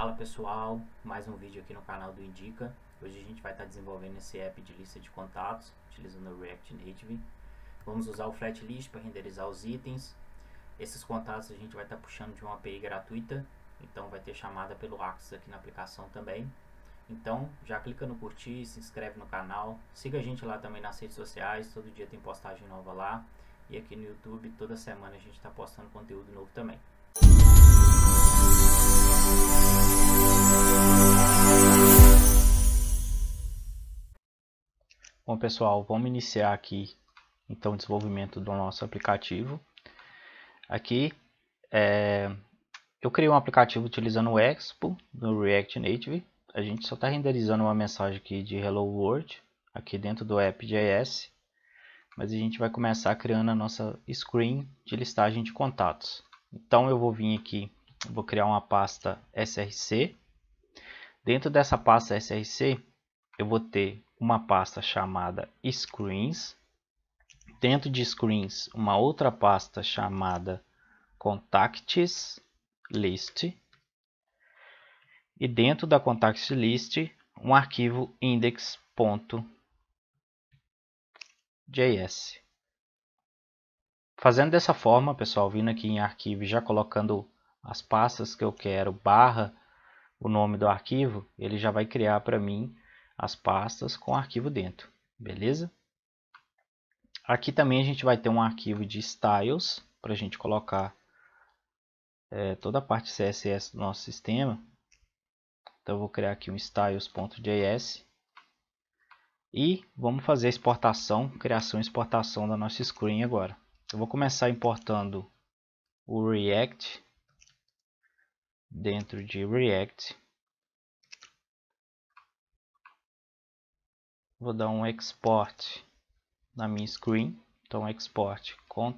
Fala pessoal, mais um vídeo aqui no canal do Indica. Hoje a gente vai estar desenvolvendo esse app de lista de contatos utilizando o React Native. Vamos usar o Flatlist para renderizar os itens. Esses contatos a gente vai estar puxando de uma API gratuita, então vai ter chamada pelo Axis aqui na aplicação também. Então já clica no curtir, se inscreve no canal, siga a gente lá também nas redes sociais, todo dia tem postagem nova lá. E aqui no YouTube toda semana a gente está postando conteúdo novo também. Bom pessoal, vamos iniciar aqui então o desenvolvimento do nosso aplicativo. Aqui eu criei um aplicativo utilizando o Expo no React Native. A gente só está renderizando uma mensagem aqui de Hello World aqui dentro do app.js, mas a gente vai começar criando a nossa screen de listagem de contatos. Então eu vou vir aqui, vou criar uma pasta src. Dentro dessa pasta src eu vou ter uma pasta chamada Screens. Dentro de Screens, uma outra pasta chamada Contacts List. E dentro da Contacts List, um arquivo index.js. Fazendo dessa forma, pessoal, vindo aqui em arquivo, já colocando as pastas que eu quero, barra o nome do arquivo, ele já vai criar para mim as pastas com arquivo dentro, beleza? Aqui também a gente vai ter um arquivo de styles para a gente colocar toda a parte CSS do nosso sistema. Então eu vou criar aqui um styles.js e vamos fazer a exportação, criação e exportação da nossa screen agora. Eu vou começar importando o React dentro de React. Vou dar um export na minha screen, então export contacts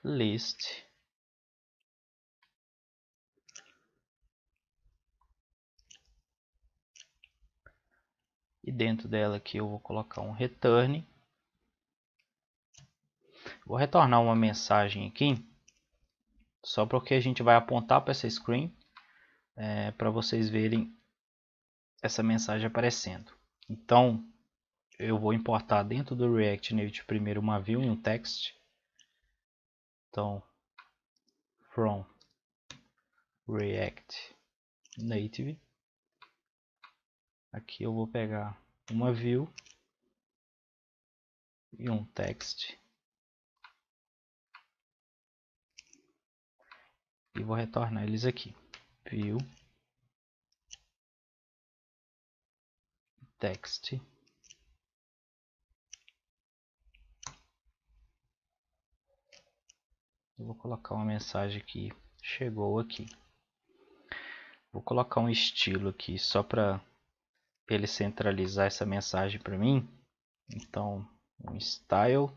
list e dentro dela aqui eu vou colocar um return. Vou retornar uma mensagem aqui só porque a gente vai apontar para essa screen para vocês verem essa mensagem aparecendo. Então eu vou importar dentro do React Native primeiro uma view e um text. Então from React Native, aqui eu vou pegar uma view e um text e vou retornar eles aqui, view text. Eu vou colocar uma mensagem aqui, chegou aqui. Vou colocar um estilo aqui só para ele centralizar essa mensagem para mim. Então um style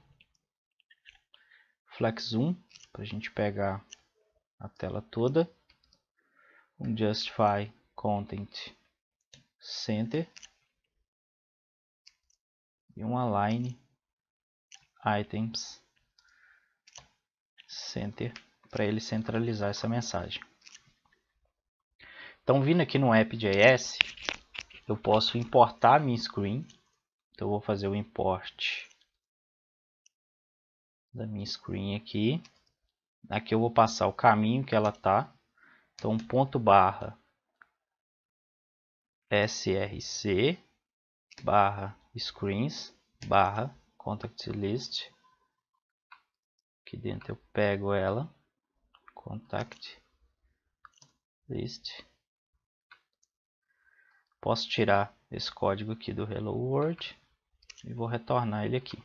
flex zoom para a gente pegar a tela toda, um justify content center e um align items center para ele centralizar essa mensagem. Então vindo aqui no app.js eu posso importar a minha screen. Então eu vou fazer o import da minha screen aqui. Aqui eu vou passar o caminho que ela tá. Então ponto barra src barra screens barra contact list. Aqui dentro eu pego ela, contact list. Posso tirar esse código aqui do Hello World e vou retornar ele aqui.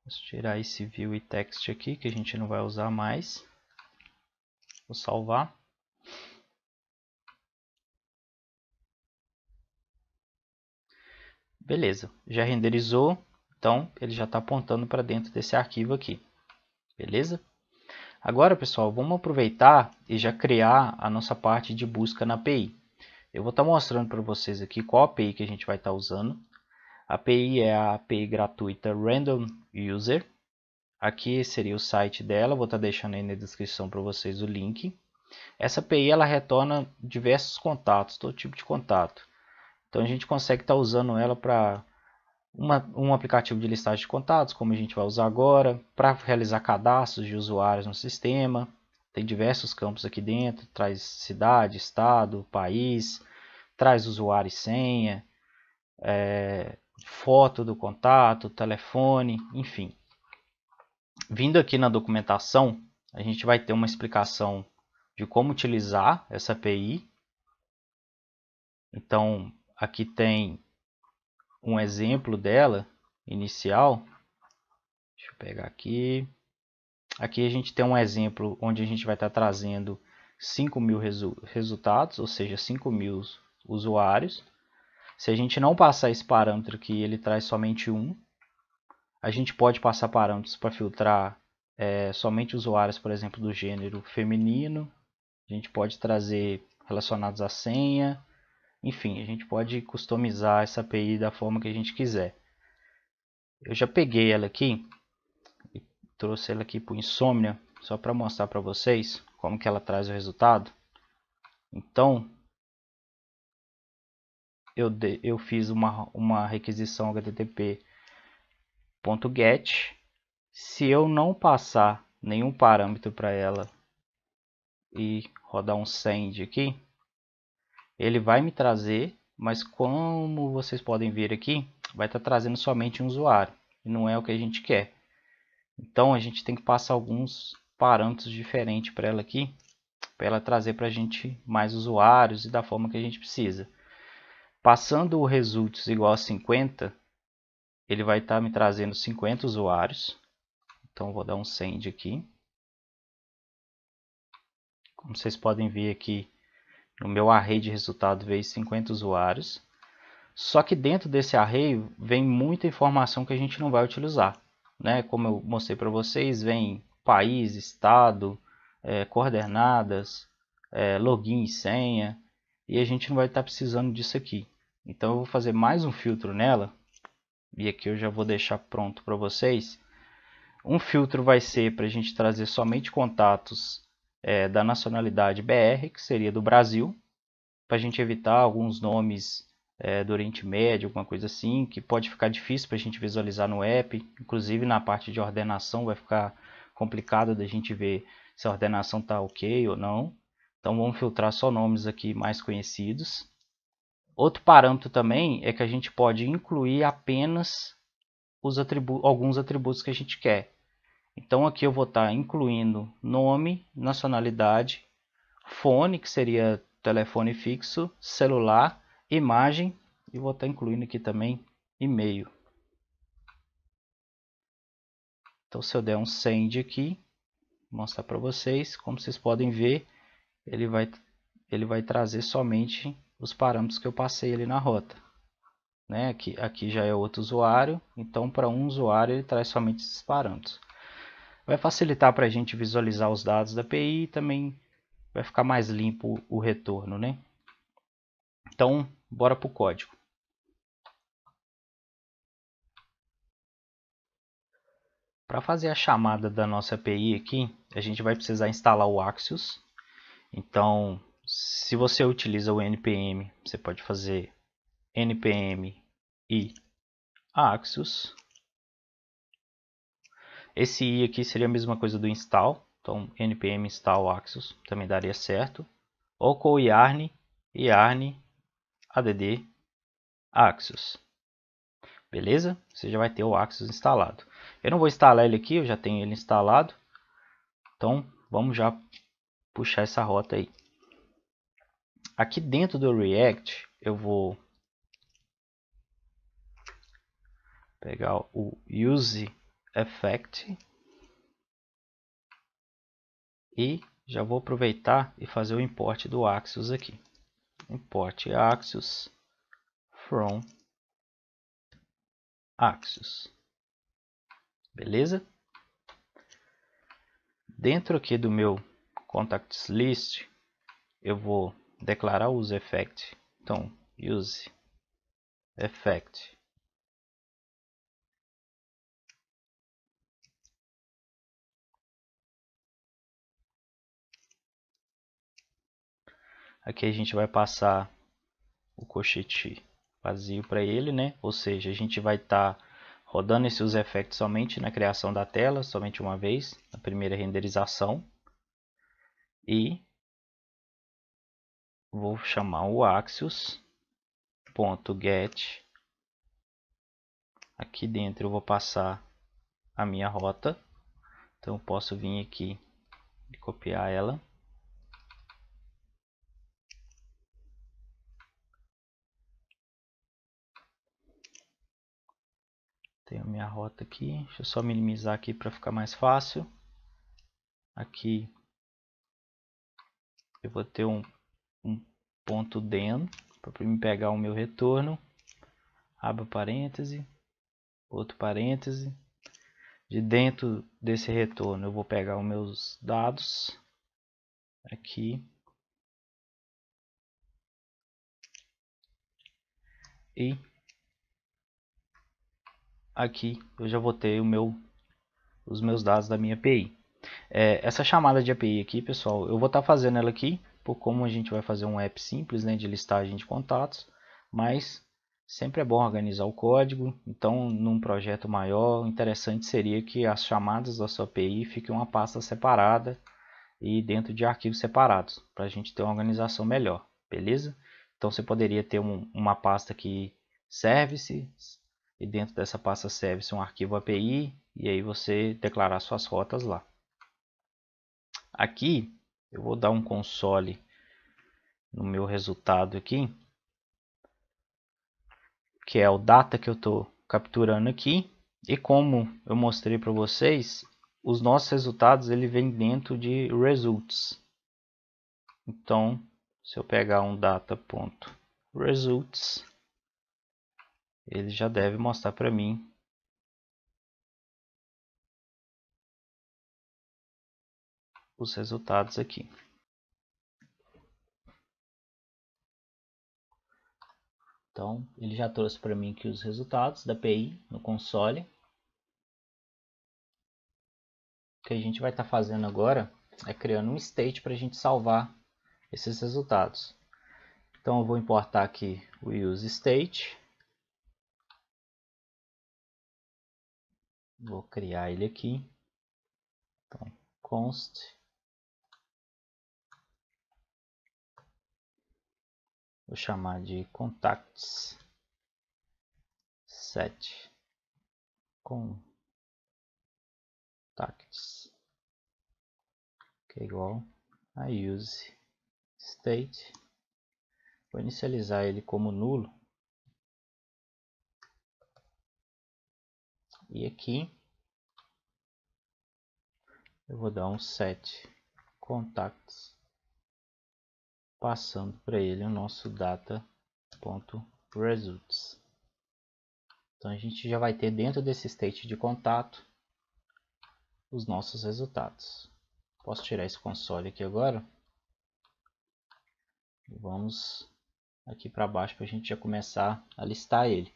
Posso tirar esse view e text aqui que a gente não vai usar mais. Vou salvar. Beleza, já renderizou, então ele já está apontando para dentro desse arquivo aqui. Beleza? Agora, pessoal, vamos aproveitar e já criar a nossa parte de busca na API. Eu vou estar mostrando para vocês aqui qual API que a gente vai estar usando. A API é a API gratuita Random User. Aqui seria o site dela, vou estar deixando aí na descrição para vocês o link. Essa API ela retorna diversos contatos, todo tipo de contato. Então a gente consegue estar usando ela para um aplicativo de listagem de contatos, como a gente vai usar agora, para realizar cadastros de usuários no sistema. Tem diversos campos aqui dentro, traz cidade, estado, país, traz usuário e senha, foto do contato, telefone, enfim. Vindo aqui na documentação, a gente vai ter uma explicação de como utilizar essa API. Então, aqui tem um exemplo dela inicial. Deixa eu pegar aqui. Aqui a gente tem um exemplo onde a gente vai estar trazendo 5.000 resultados, ou seja, 5.000 usuários. Se a gente não passar esse parâmetro aqui, ele traz somente um. A gente pode passar parâmetros para filtrar somente usuários, por exemplo, do gênero feminino. A gente pode trazer relacionados à senha. Enfim, a gente pode customizar essa API da forma que a gente quiser. Eu já peguei ela aqui e trouxe ela aqui para o Insomnia, só para mostrar para vocês como que ela traz o resultado. Então, eu fiz uma requisição http://get. Se eu não passar nenhum parâmetro para ela e rodar um send aqui, ele vai me trazer, mas como vocês podem ver aqui, vai estar trazendo somente um usuário, e não é o que a gente quer. Então a gente tem que passar alguns parâmetros diferentes para ela aqui, para ela trazer para a gente mais usuários e da forma que a gente precisa. Passando o results igual a 50, ele vai estar me trazendo 50 usuários. Então vou dar um send aqui. Como vocês podem ver aqui, no meu array de resultado veio 50 usuários. Só que dentro desse array vem muita informação que a gente não vai utilizar, né? Como eu mostrei para vocês, vem país, estado, coordenadas, login e senha, e a gente não vai estar precisando disso aqui. Então eu vou fazer mais um filtro nela, e aqui eu já vou deixar pronto para vocês. Um filtro vai ser para a gente trazer somente contatos da nacionalidade BR, que seria do Brasil, para a gente evitar alguns nomes do Oriente Médio, alguma coisa assim, que pode ficar difícil para a gente visualizar no app. Inclusive na parte de ordenação vai ficar complicado da gente ver se a ordenação está ok ou não. Então vamos filtrar só nomes aqui mais conhecidos. Outro parâmetro também é que a gente pode incluir apenas alguns atributos que a gente quer. Então aqui eu vou estar incluindo nome, nacionalidade, fone, que seria telefone fixo, celular, imagem, e vou estar incluindo aqui também e-mail. Então se eu der um send aqui, vou mostrar para vocês, como vocês podem ver, ele vai trazer somente os parâmetros que eu passei ali na rota. Né? Aqui já é outro usuário, então para um usuário ele traz somente esses parâmetros. Vai facilitar para a gente visualizar os dados da API e também vai ficar mais limpo o retorno, né? Então, bora para o código. Para fazer a chamada da nossa API aqui, a gente vai precisar instalar o Axios. Então, se você utiliza o npm, você pode fazer npm e Axios. Esse i aqui seria a mesma coisa do install, então npm install Axios também daria certo. Ou com o yarn add Axios. Beleza? Você já vai ter o Axios instalado. Eu não vou instalar ele aqui, eu já tenho ele instalado. Então vamos já puxar essa rota aí. Aqui dentro do React eu vou pegar o use effect e já vou aproveitar e fazer o import do Axios aqui. Import Axios from Axios. Beleza? Dentro aqui do meu contacts list eu vou declarar o use effect. Então use effect Aqui a gente vai passar o colchete vazio para ele, né? Ou seja, a gente vai estar rodando esses effects somente na criação da tela, somente uma vez, na primeira renderização. E vou chamar o Axios.get. Aqui dentro eu vou passar a minha rota. Então eu posso vir aqui e copiar ela. Tenho a minha rota aqui. Deixa eu só minimizar aqui para ficar mais fácil. Aqui eu vou ter um ponto den para me pegar o meu retorno. Abro parêntese, outro parêntese. De dentro desse retorno eu vou pegar os meus dados aqui e aqui eu já vou ter os meus dados da minha API. Essa chamada de API aqui, pessoal, eu vou estar fazendo ela aqui, por como a gente vai fazer um app simples, né, de listagem de contatos, mas sempre é bom organizar o código. Então, num projeto maior, o interessante seria que as chamadas da sua API fiquem uma pasta separada e dentro de arquivos separados, para a gente ter uma organização melhor, beleza? Então você poderia ter uma pasta aqui services, e dentro dessa pasta service um arquivo API, e aí você declarar suas rotas lá. Aqui eu vou dar um console no meu resultado aqui, que é o data que eu estou capturando aqui, e como eu mostrei para vocês, os nossos resultados ele vem dentro de results. Então, se eu pegar um data.results, ele já deve mostrar para mim os resultados aqui. Então, ele já trouxe para mim aqui os resultados da API no console. O que a gente vai estar fazendo agora é criando um state para a gente salvar esses resultados. Então, eu vou importar aqui o useState. Vou criar ele aqui. Então, const. Vou chamar de contacts set contacts, que é igual a use state. Vou inicializar ele como nulo. E aqui eu vou dar um set contacts, passando para ele o nosso data.results. Então a gente já vai ter dentro desse state de contato os nossos resultados. Posso tirar esse console aqui agora. Vamos aqui para baixo para a gente já começar a listar ele.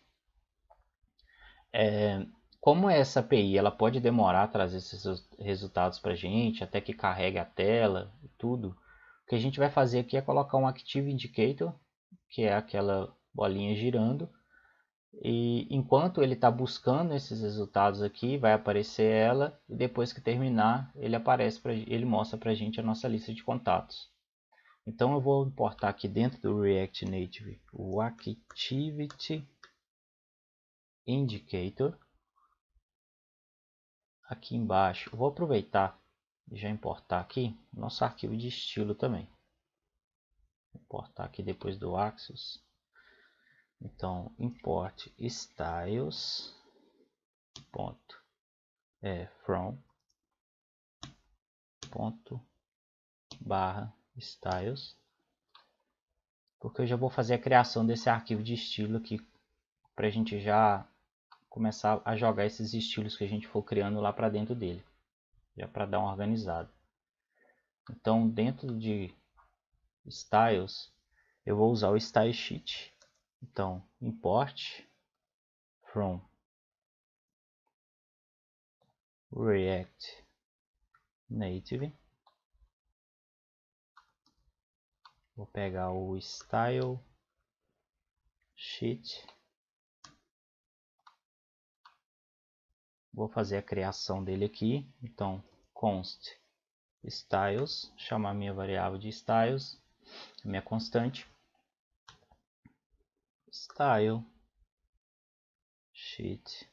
Como essa API ela pode demorar a trazer esses resultados para a gente, até que carregue a tela e tudo, o que a gente vai fazer aqui é colocar um Active Indicator, que é aquela bolinha girando, e enquanto ele está buscando esses resultados aqui, vai aparecer ela, e depois que terminar, ele mostra para a gente a nossa lista de contatos. Então eu vou importar aqui dentro do React Native o Activity Indicator. Aqui embaixo, eu vou aproveitar e já importar aqui nosso arquivo de estilo também. Vou importar aqui depois do Axios. Então, import styles from _styles, porque eu já vou fazer a criação desse arquivo de estilo aqui para a gente já começar a jogar esses estilos que a gente for criando lá para dentro dele, já para dar uma organizada. Então, dentro de styles, eu vou usar o style sheet. Então, import from React Native Vou pegar o style sheet. Vou fazer a criação dele aqui. Então, const styles, chamar minha variável de styles, minha constante. Style sheet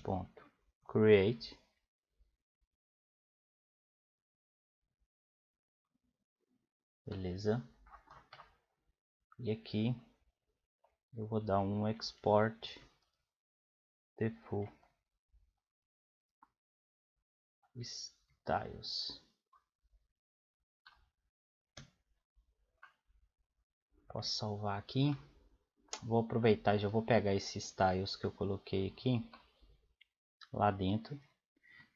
ponto create. Beleza. E aqui eu vou dar um export default styles. Posso salvar aqui. Vou aproveitar e já vou pegar esses styles que eu coloquei aqui lá dentro.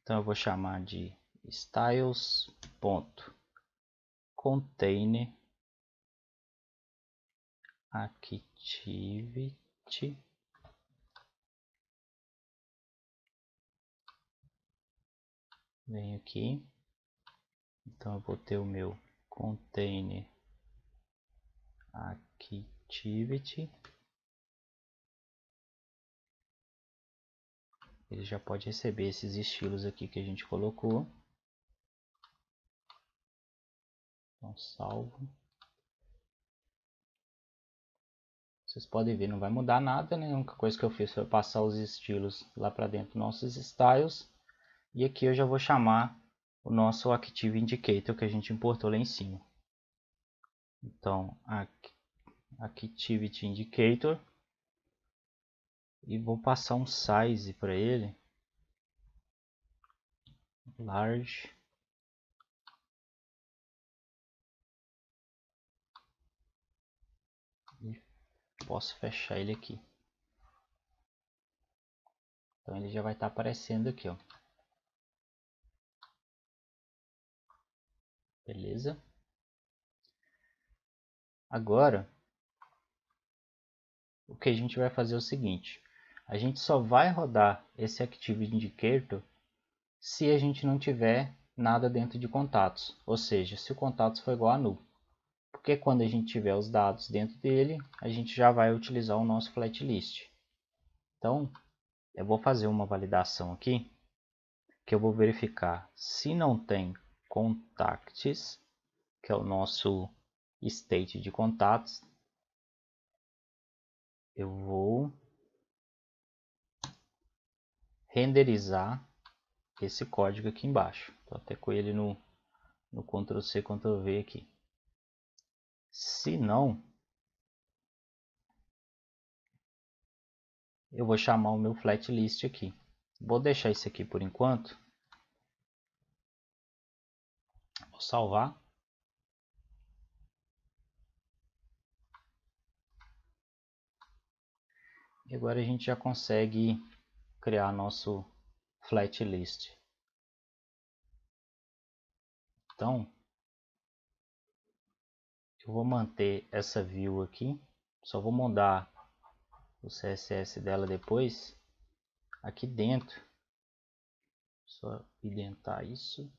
Então eu vou chamar de styles.container activity. Venho aqui. Então eu vou ter o meu container activity. Ele já pode receber esses estilos aqui que a gente colocou. Então salvo. Vocês podem ver, não vai mudar nada, né? A única coisa que eu fiz foi passar os estilos lá para dentro dos nossos styles. E aqui eu já vou chamar o nosso Active Indicator que a gente importou lá em cima. Então, Activity Indicator. E vou passar um size para ele. Large. E posso fechar ele aqui. Então ele já vai estar aparecendo aqui, ó. Beleza? Agora, o que a gente vai fazer é o seguinte. A gente só vai rodar esse Active Indicator se a gente não tiver nada dentro de contatos. Ou seja, se o contatos for igual a null. Porque quando a gente tiver os dados dentro dele, a gente já vai utilizar o nosso flat list. Então, eu vou fazer uma validação aqui, que eu vou verificar se não tem contacts, que é o nosso state de contatos. Eu vou renderizar esse código aqui embaixo. Estou até com ele no Ctrl C, Ctrl V aqui. Se não, eu vou chamar o meu flat list aqui. Vou deixar isso aqui por enquanto. Vou salvar. E agora a gente já consegue criar nosso flat list. Então, eu vou manter essa view aqui. Só vou mudar o CSS dela depois. Aqui dentro, só identar isso.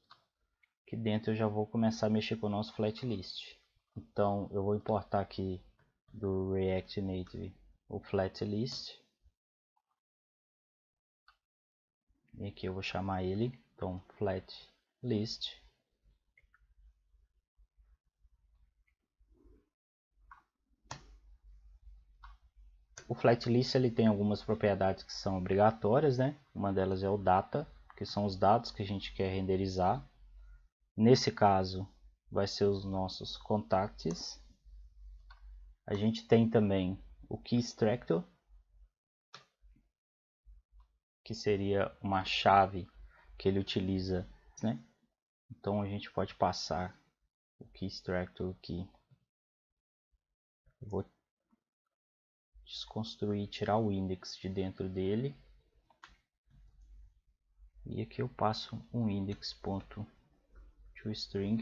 Aqui dentro eu já vou começar a mexer com o nosso flat list. Então eu vou importar aqui do React Native o flat list. E aqui eu vou chamar ele, então flat list. O flat list ele tem algumas propriedades que são obrigatórias, né? Uma delas é o data, que são os dados que a gente quer renderizar. Nesse caso, vai ser os nossos contacts. A gente tem também o key extractor, que seria uma chave que ele utiliza, né? Então a gente pode passar o key extractor aqui. Eu vou desconstruir, tirar o index de dentro dele. E aqui eu passo um index.toString.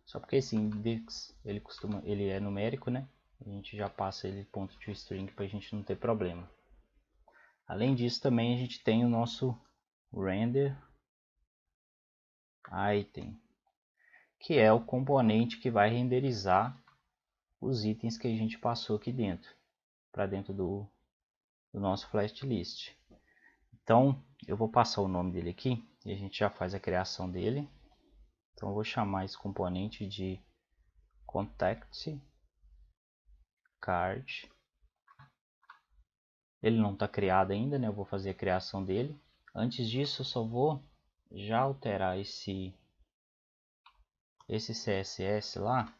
Só porque esse index ele é numérico, né? A gente já passa ele .toString para a gente não ter problema. Além disso, também a gente tem o nosso render item, que é o componente que vai renderizar os itens que a gente passou aqui dentro, para dentro do nosso flat list. Então eu vou passar o nome dele aqui e a gente já faz a criação dele. Então eu vou chamar esse componente de contact card. Ele não está criado ainda, né? Eu vou fazer a criação dele. Antes disso eu só vou já alterar esse CSS lá,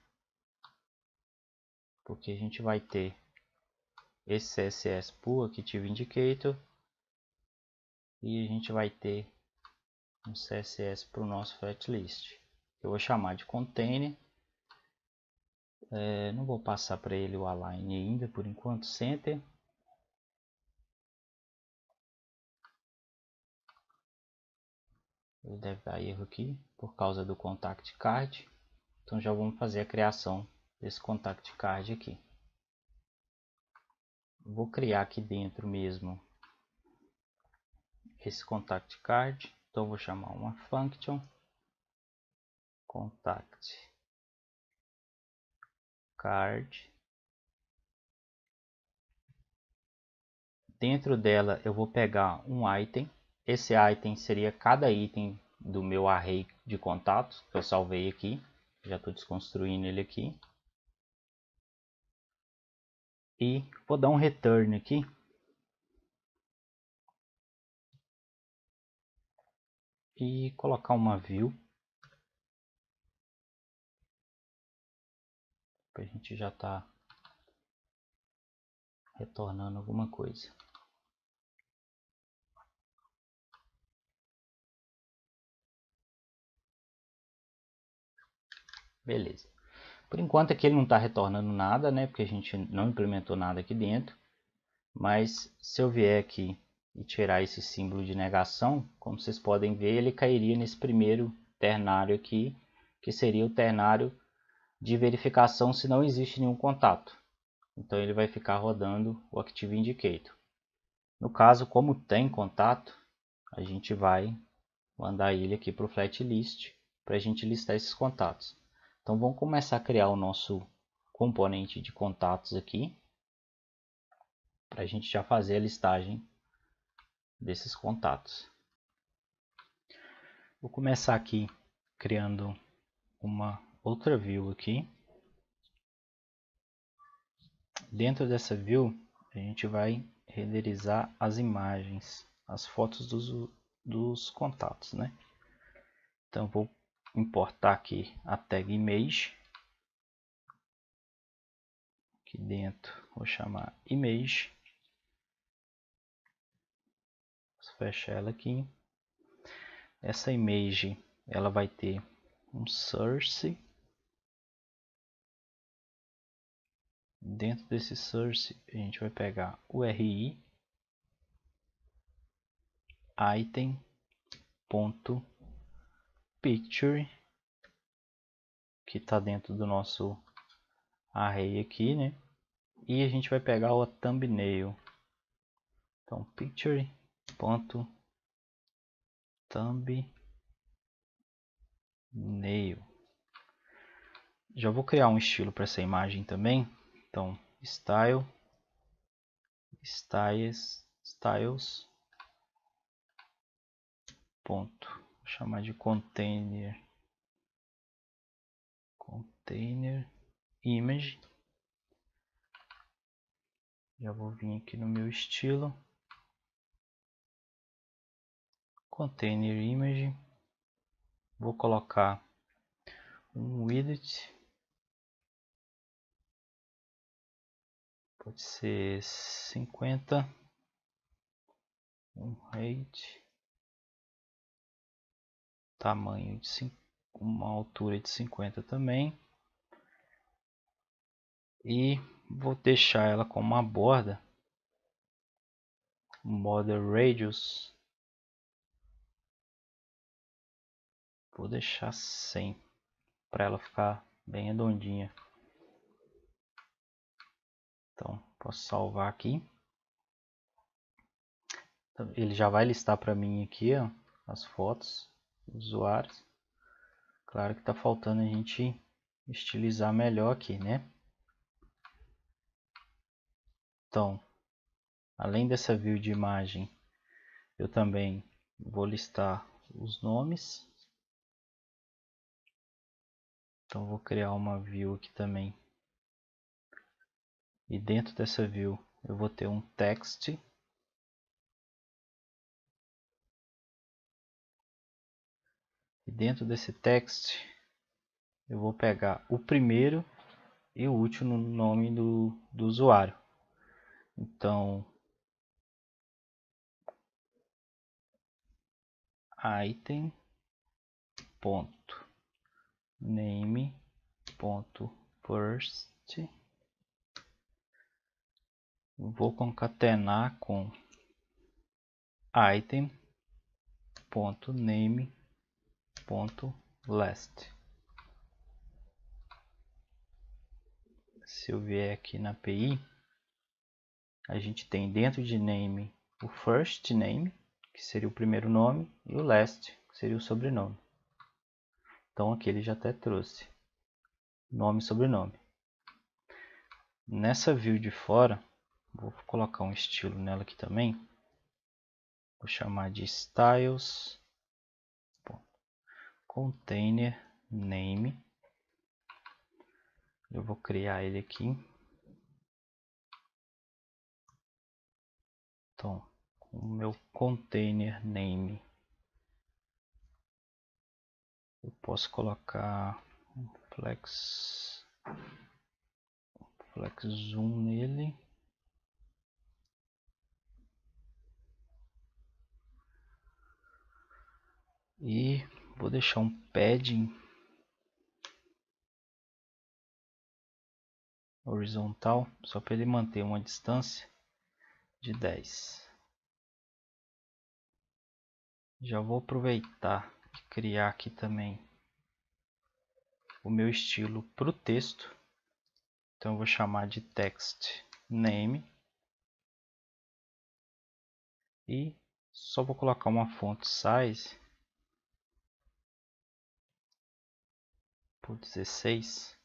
porque a gente vai ter esse CSS por Active Indicator e a gente vai ter um CSS para o nosso flat list. Eu vou chamar de container. Não vou passar para ele o align ainda por enquanto, center. Ele deve dar erro aqui por causa do contact card. Então já vamos fazer a criação desse contact card aqui. Vou criar aqui dentro mesmo esse contact card. Então vou chamar uma function contact card. Dentro dela eu vou pegar um item. Esse item seria cada item do meu array de contatos que eu salvei aqui. Já estou desconstruindo ele aqui. E vou dar um return aqui. E colocar uma view. A gente já está retornando alguma coisa. Beleza. Por enquanto aqui ele não está retornando nada, né? Porque a gente não implementou nada aqui dentro. Mas se eu vier aqui e tirar esse símbolo de negação, como vocês podem ver, ele cairia nesse primeiro ternário aqui, que seria o ternário de verificação se não existe nenhum contato. Então ele vai ficar rodando o Active Indicator. No caso, como tem contato, a gente vai mandar ele aqui para o flat list para a gente listar esses contatos. Então vamos começar a criar o nosso componente de contatos aqui, para a gente já fazer a listagem desses contatos. Vou começar aqui criando uma outra view aqui. Dentro dessa view a gente vai renderizar as imagens, as fotos dos contatos, né? Então vou importar aqui a tag image. Aqui dentro vou chamar image. Vou fechar ela aqui. Essa image ela vai ter um source. Dentro desse source a gente vai pegar o URI item.picture, que está dentro do nosso array aqui, né? E a gente vai pegar o thumbnail. Então picture.thumbnail. Já vou criar um estilo para essa imagem também. Então styles, ponto, vou chamar de container image. Já vou vir aqui no meu estilo, container image, vou colocar um width, pode ser 50, um height, tamanho de 5, uma altura de 50 também, e vou deixar ela com uma borda, border radius, vou deixar 100 para ela ficar bem redondinha. Então posso salvar aqui. Ele já vai listar para mim aqui, ó, as fotos dos usuários. Claro que está faltando a gente estilizar melhor aqui, né? Então, além dessa view de imagem, eu também vou listar os nomes. Então, vou criar uma view aqui também. E dentro dessa view, eu vou ter um text. E dentro desse text, eu vou pegar o primeiro e o último nome do usuário. Então, item ponto name ponto first, vou concatenar com item ponto name ponto last. Se eu vier aqui na API, a gente tem dentro de name o first name, que seria o primeiro nome, e o last, que seria o sobrenome. Então aqui ele já até trouxe nome e sobrenome. Nessa view de fora, vou colocar um estilo nela aqui também. Vou chamar de styles container name. Eu vou criar ele aqui. Então, o meu container name, eu posso colocar um flex zoom nele. E vou deixar um padding horizontal, só para ele manter uma distância de 10. Já vou aproveitar e criar aqui também o meu estilo para o texto. Então eu vou chamar de text name. E só vou colocar uma font size por 16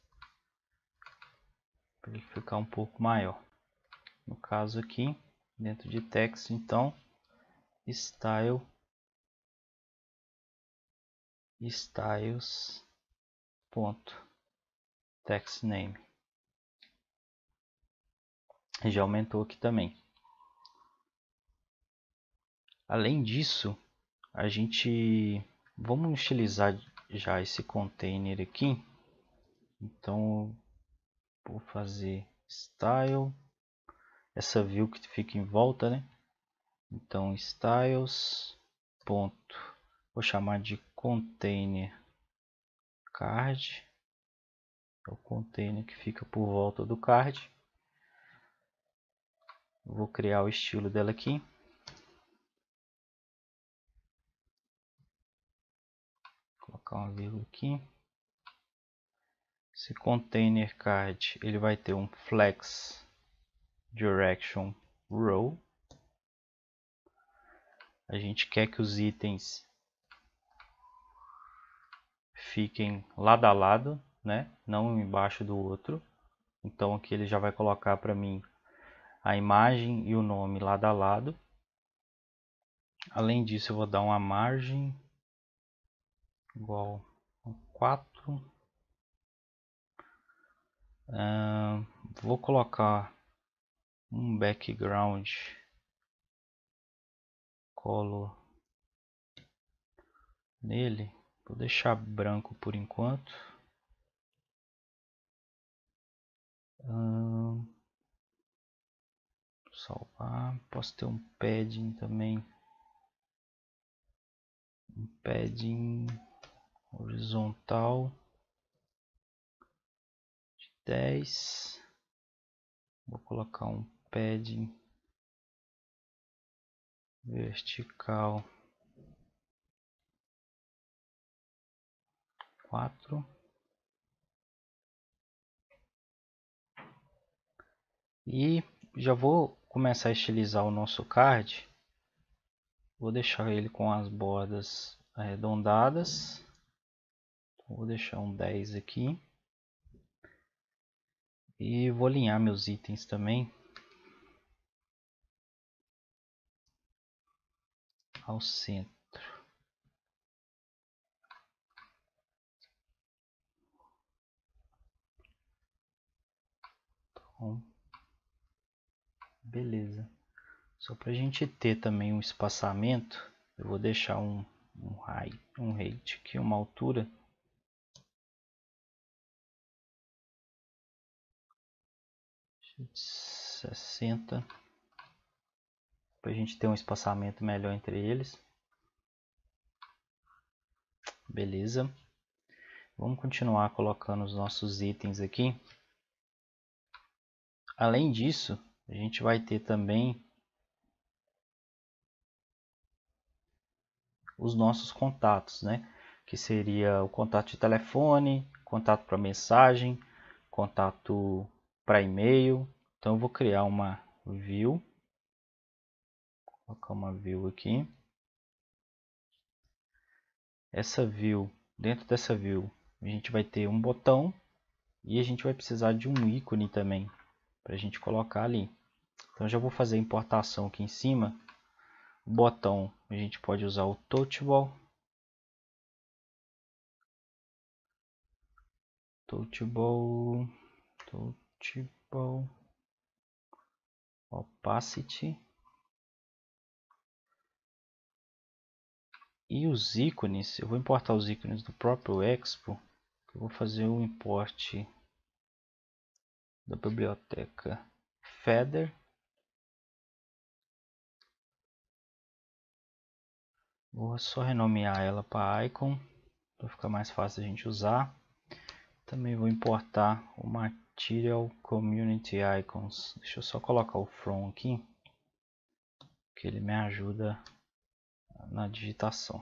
para ele ficar um pouco maior. No caso aqui, dentro de text, então, styles.textName. Já aumentou aqui também. Além disso, a gente vamos utilizar já esse container aqui. Então, vou fazer style, essa view que fica em volta, né? Então, styles ponto, vou chamar de container card, é o container que fica por volta do card. Vou criar o estilo dela aqui. Colocar uma vírgula aqui. Esse container card, ele vai ter um flex direction row. A gente quer que os itens fiquem lado a lado, né? Não um embaixo do outro. Então aqui ele já vai colocar para mim a imagem e o nome lado a lado. Além disso, eu vou dar uma margem igual a 4. Vou colocar um background color nele. Vou deixar branco por enquanto. Salvar. Posso ter um padding também. Um padding horizontal de 10. Vou colocar um padding vertical 4. E já vou começar a estilizar o nosso card Vou deixar ele com as bordas arredondadas. Então, vou deixar um 10 aqui. E vou alinhar meus itens também ao centro. Então, beleza. Só para a gente ter também um espaçamento, eu vou deixar um height aqui, uma altura de 60, para a gente ter um espaçamento melhor entre eles. Beleza. Vamos continuar colocando os nossos itens aqui. Além disso, a gente vai ter também os nossos contatos, né? Que seria o contato de telefone, contato para mensagem, contato para e-mail. Então eu vou criar uma view, vou colocar uma view aqui. Essa view, dentro dessa view, a gente vai ter um botão e a gente vai precisar de um ícone também para a gente colocar ali. Então já vou fazer a importação aqui em cima. O botão a gente pode usar o Touchable. Opacity. E os ícones, eu vou importar os ícones do próprio Expo. Eu vou fazer o import da biblioteca Feather. Vou só renomear ela para Icon, para ficar mais fácil a gente usar. Também vou importar o Material Community Icons. Deixa eu só colocar o From aqui, que ele me ajuda na digitação.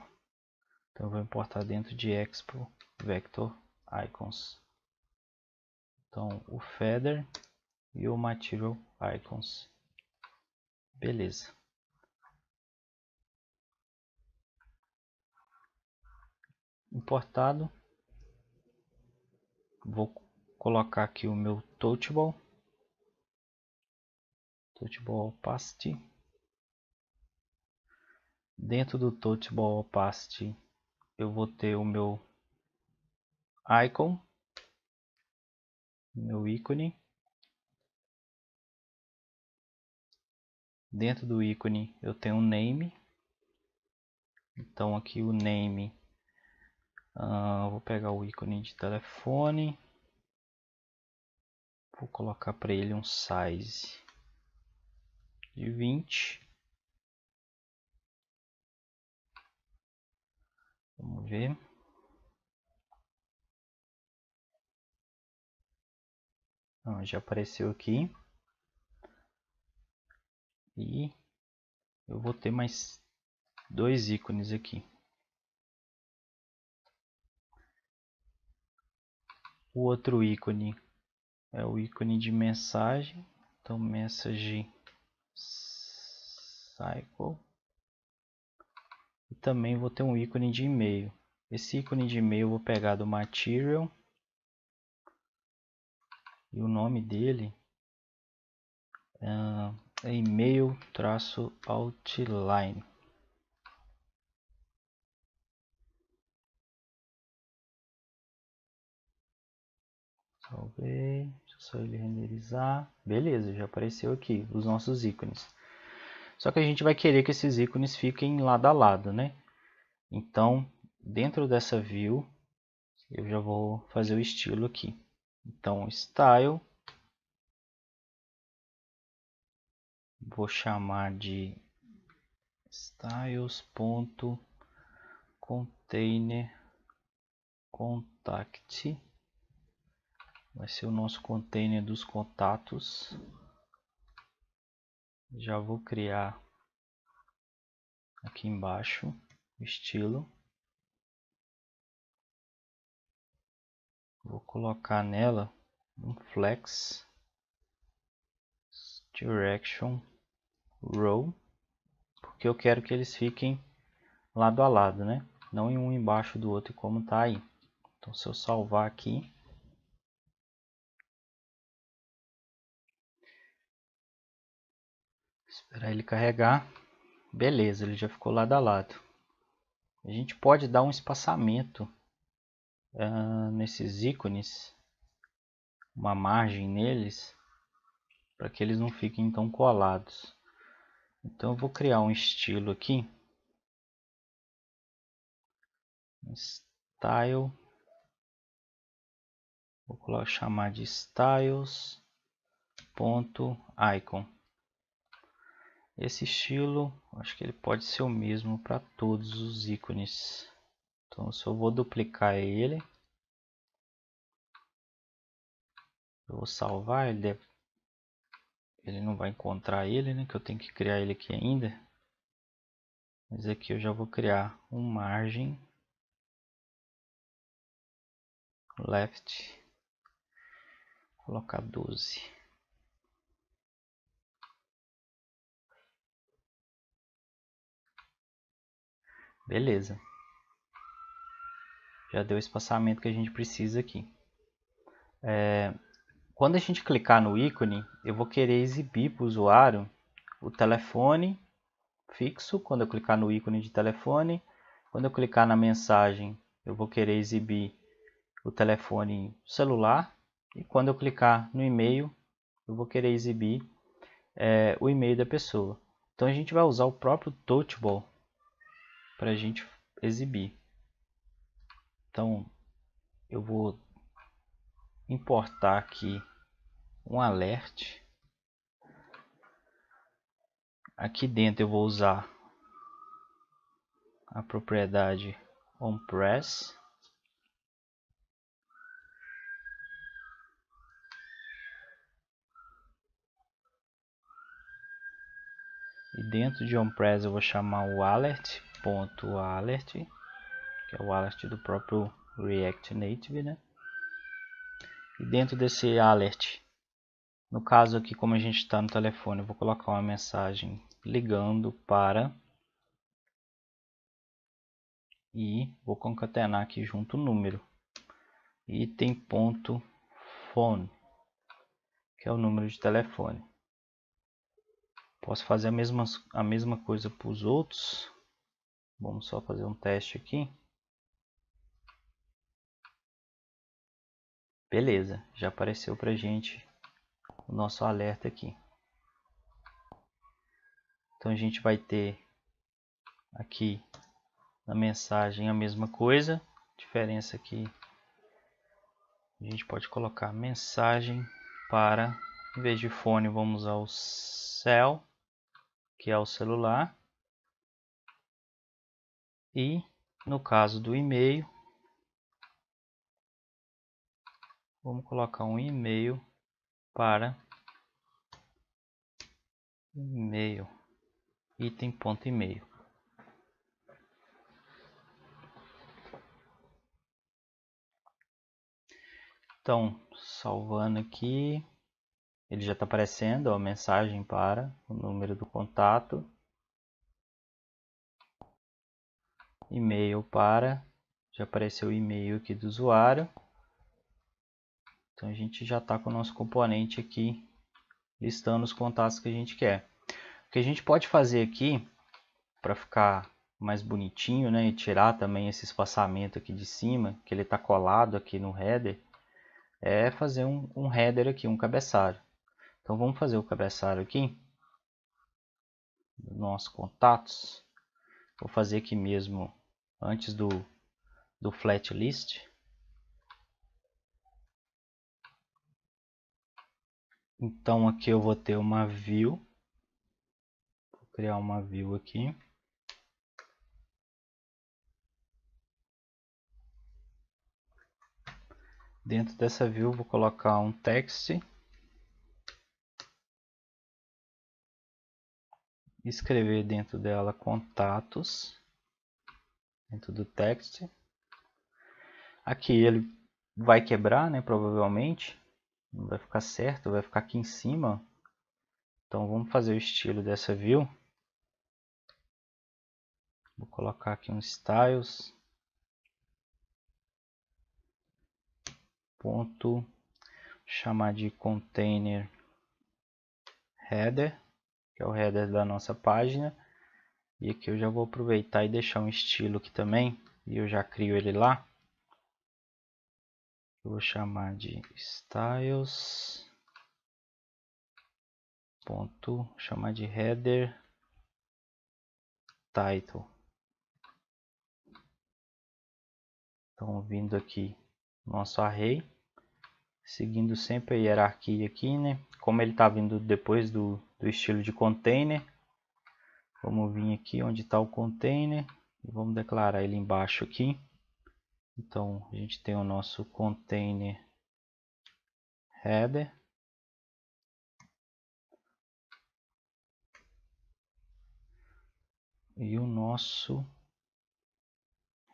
Então eu vou importar dentro de Expo Vector Icons. Então o Feather e o Material Icons. Beleza. Importado. Vou colocar aqui o meu Touchable Opacity. Dentro do Touchable Opacity eu vou ter o meu Icon, meu ícone. Dentro do ícone eu tenho um name. Então aqui o name, vou pegar o ícone de telefone. Vou colocar para ele um size de 20. Vamos ver. Já apareceu aqui. E eu vou ter mais dois ícones aqui. O outro ícone é o ícone de mensagem. Então message cycle. E também vou ter um ícone de e-mail. Esse ícone de e-mail eu vou pegar do Material. E o nome dele é e-mail-outline. Salvei. Deixa só ele renderizar. Beleza, já apareceu aqui os nossos ícones. Só que a gente vai querer que esses ícones fiquem lado a lado, né? Então, dentro dessa view, eu já vou fazer o estilo aqui. Então, style, vou chamar de styles.containerContact. Vai ser o nosso container dos contatos. Já vou criar aqui embaixo o estilo. Vou colocar nela um flex direction row. porque eu quero que eles fiquem lado a lado, né? Não em um embaixo do outro como está aí. Então se eu salvar aqui, esperar ele carregar, beleza, ele já ficou lado a lado. A gente pode dar um espaçamento nesses ícones, uma margem neles, para que eles não fiquem tão colados. Então eu vou criar um estilo aqui, style, vou chamar de styles.icon. Esse estilo, acho que ele pode ser o mesmo para todos os ícones. Então se eu vou duplicar ele, eu vou salvar, ele não vai encontrar ele, né? Que eu tenho que criar ele aqui ainda. Mas aqui eu já vou criar um margem left, vou colocar 12. Beleza. Já deu o espaçamento que a gente precisa aqui. Quando a gente clicar no ícone, eu vou querer exibir para o usuário o telefone fixo. Quando eu clicar no ícone de telefone, quando eu clicar na mensagem, eu vou querer exibir o telefone celular. E quando eu clicar no e-mail, eu vou querer exibir o e-mail da pessoa. Então a gente vai usar o próprio Touchable para a gente exibir. Então eu vou importar aqui um alert. Aqui dentro eu vou usar a propriedade onPress. E dentro de onPress eu vou chamar o alert.alert, que é o alert do próprio React Native, né? E dentro desse alert, no caso aqui, como a gente está no telefone, eu vou colocar uma mensagem ligando para, e vou concatenar aqui junto o número, item.phone, que é o número de telefone. Posso fazer a mesma coisa para os outros. Vamos só fazer um teste aqui. Beleza, já apareceu para a gente o nosso alerta aqui. Então a gente vai ter aqui na mensagem a mesma coisa. Diferença aqui, a gente pode colocar mensagem para, em vez de fone, vamos usar o cell, que é o celular. E no caso do e-mail, vamos colocar um e-mail para e-mail, item.email. Então, salvando aqui, ele já está aparecendo a mensagem para o número do contato, e-mail para, já apareceu o e-mail aqui do usuário. Então a gente já está com o nosso componente aqui listando os contatos que a gente quer. O que a gente pode fazer aqui para ficar mais bonitinho, né, e tirar também esse espaçamento aqui de cima, que ele está colado aqui no header, é fazer um header aqui, um cabeçalho. Então vamos fazer o cabeçalho aqui dos nossos contatos. Vou fazer aqui mesmo antes do flat list. Então aqui eu vou ter uma view. Vou criar uma view aqui. Dentro dessa view vou colocar um text. Escrever dentro dela contatos. Dentro do text. Aqui ele vai quebrar, né, provavelmente. Não vai ficar certo, vai ficar aqui em cima. Então vamos fazer o estilo dessa view. Vou colocar aqui um styles. Ponto, chamar de container header, que é o header da nossa página. E aqui eu já vou aproveitar e deixar um estilo aqui também, e eu já crio ele lá. Eu vou chamar de styles, ponto, chamar de header title. Então vindo aqui nosso array, seguindo sempre a hierarquia aqui, né? Como ele está vindo depois do estilo de container, vamos vir aqui onde está o container e vamos declarar ele embaixo aqui. Então a gente tem o nosso container header. E o nosso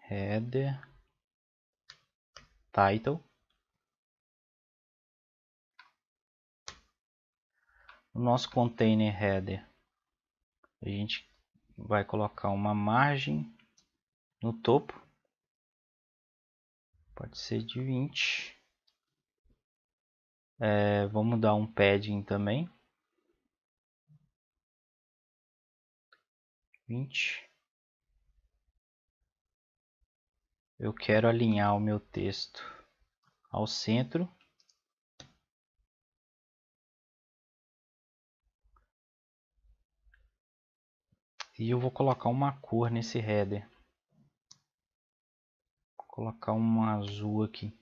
header title. O nosso container header, a gente vai colocar uma margem no topo, pode ser de 20. Vamos dar um padding também, 20. Eu quero alinhar o meu texto ao centro. E eu vou colocar uma cor nesse header. Vou colocar um azul aqui.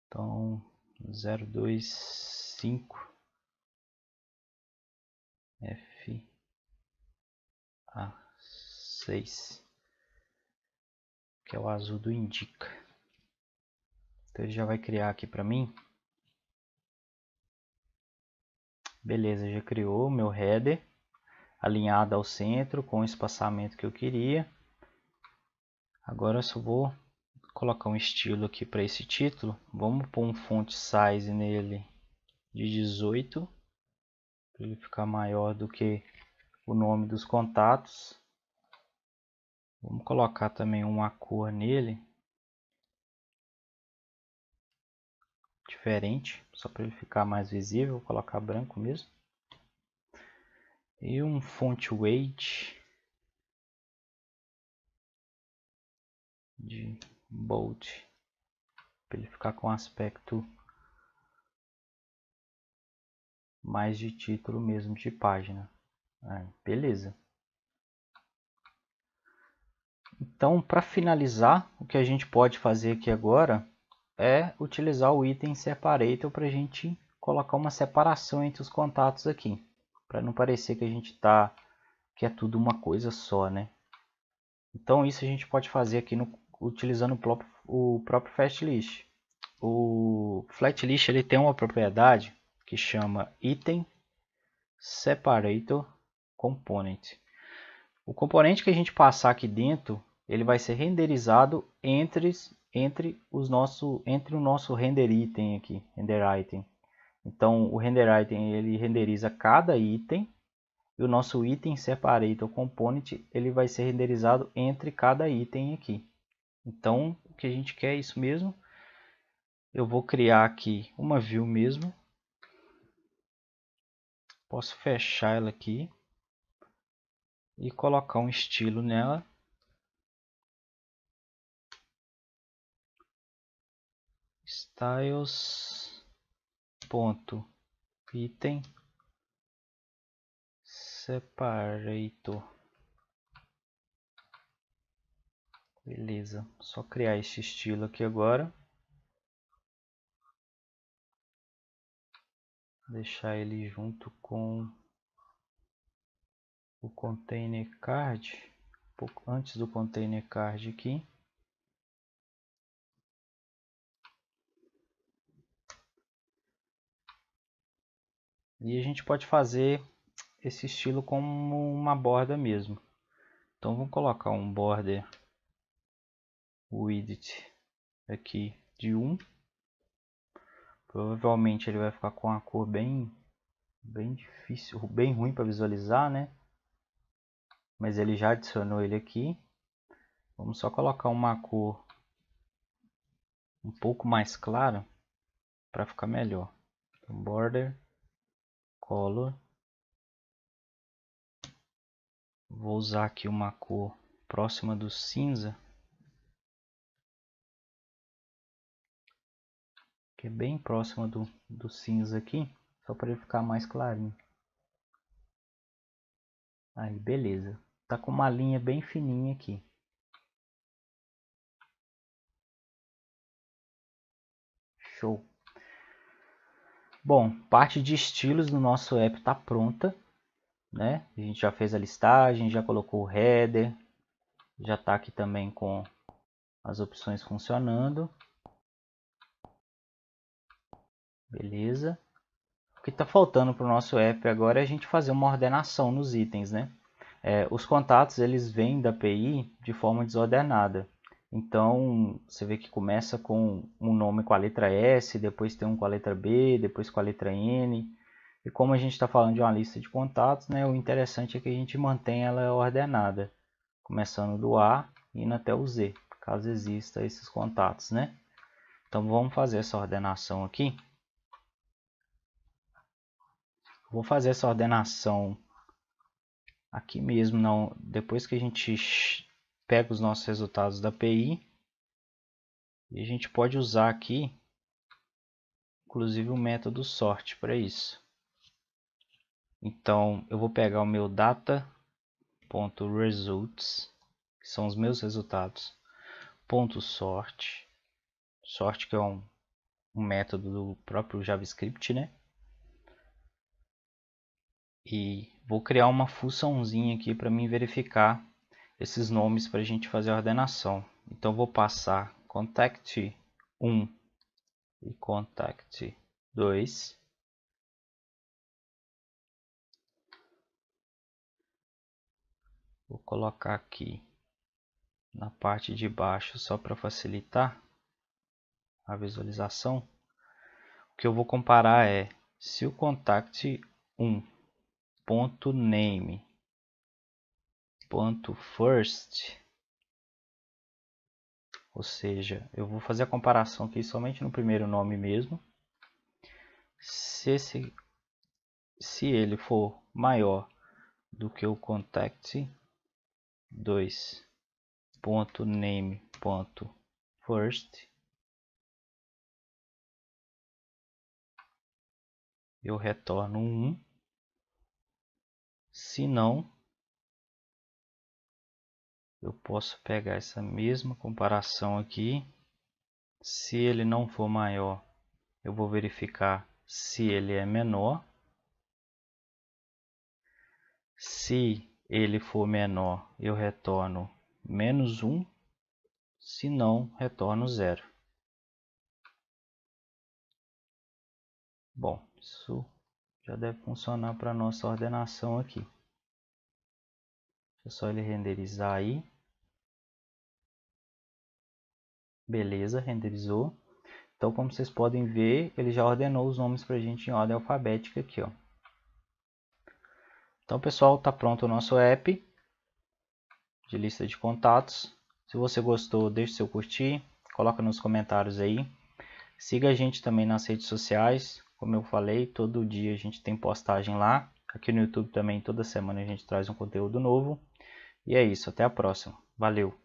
Então 025 FA6, que é o azul do Indica. Então ele já vai criar aqui para mim. Beleza, já criou o meu header alinhado ao centro com o espaçamento que eu queria. Agora eu só vou colocar um estilo aqui para esse título. Vamos pôr um font size nele de 18 para ele ficar maior do que o nome dos contatos. Vamos colocar também uma cor nele diferente, só para ele ficar mais visível. Vou colocar branco mesmo. E um font weight de bold, para ele ficar com aspecto mais de título mesmo, de página. Beleza. Então, para finalizar, o que a gente pode fazer aqui agora é utilizar o item separator para a gente colocar uma separação entre os contatos aqui, para não parecer que a gente que é tudo uma coisa só, né? Então isso a gente pode fazer aqui utilizando o próprio FastList. O FlatList ele tem uma propriedade que chama item separator component. O componente que a gente passar aqui dentro, ele vai ser renderizado entre o nosso render item aqui, render item. Então o render item ele renderiza cada item e o nosso item separator component ele vai ser renderizado entre cada item aqui. Então o que a gente quer é isso mesmo. Eu vou criar aqui uma view mesmo. Posso fechar ela aqui e colocar um estilo nela. Styles.item separator. Beleza, só criar esse estilo aqui agora. Deixar ele junto com o container card, um pouco antes do container card aqui. E a gente pode fazer esse estilo como uma borda mesmo. Então vamos colocar um border width aqui de 1. Provavelmente ele vai ficar com a cor bem difícil, bem ruim para visualizar, né? mas ele já adicionou ele aqui. Vamos só colocar uma cor um pouco mais clara para ficar melhor. Então, border, color. Vou usar aqui uma cor próxima do cinza, que é bem próxima do cinza aqui, só para ele ficar mais clarinho. Aí, beleza. Tá com uma linha bem fininha aqui. Show. Bom, parte de estilos do nosso app está pronta, né? A gente já fez a listagem, já colocou o header, já está aqui também com as opções funcionando. Beleza. O que está faltando para o nosso app agora é a gente fazer uma ordenação nos itens, né? Os contatos eles vêm da API de forma desordenada. Então, você vê que começa com um nome com a letra S, depois tem um com a letra B, depois com a letra N. E como a gente está falando de uma lista de contatos, né, o interessante é que a gente mantenha ela ordenada, começando do A e indo até o Z, caso exista esses contatos, né? Então, vamos fazer essa ordenação aqui. Vou fazer essa ordenação aqui mesmo, não, depois que a gente pega os nossos resultados da API, e a gente pode usar aqui, inclusive, o método sort para isso. Então, eu vou pegar o meu data.results, que são os meus resultados, .sort, sort que é um método do próprio JavaScript, né? E vou criar uma funçãozinha aqui para mim verificar esses nomes para a gente fazer a ordenação. Então, vou passar contact 1 e contact 2. Vou colocar aqui na parte de baixo só para facilitar a visualização. O que eu vou comparar é se o contact 1.name.first, ou seja, eu vou fazer a comparação aqui somente no primeiro nome mesmo. Se ele for maior do que o contact 2.name.first, eu retorno 1. Se não, eu posso pegar essa mesma comparação aqui. Se ele não for maior, eu vou verificar se ele é menor. Se ele for menor, eu retorno -1. Se não, retorno 0. Bom, isso já deve funcionar para a nossa ordenação aqui. É só ele renderizar aí. Beleza, renderizou. Então, como vocês podem ver, ele já ordenou os nomes para a gente em ordem alfabética aqui, ó. Então, pessoal, está pronto o nosso app de lista de contatos. Se você gostou, deixe seu curtir, coloca nos comentários aí. Siga a gente também nas redes sociais. Como eu falei, todo dia a gente tem postagem lá. Aqui no YouTube também, toda semana a gente traz um conteúdo novo. E é isso, até a próxima. Valeu!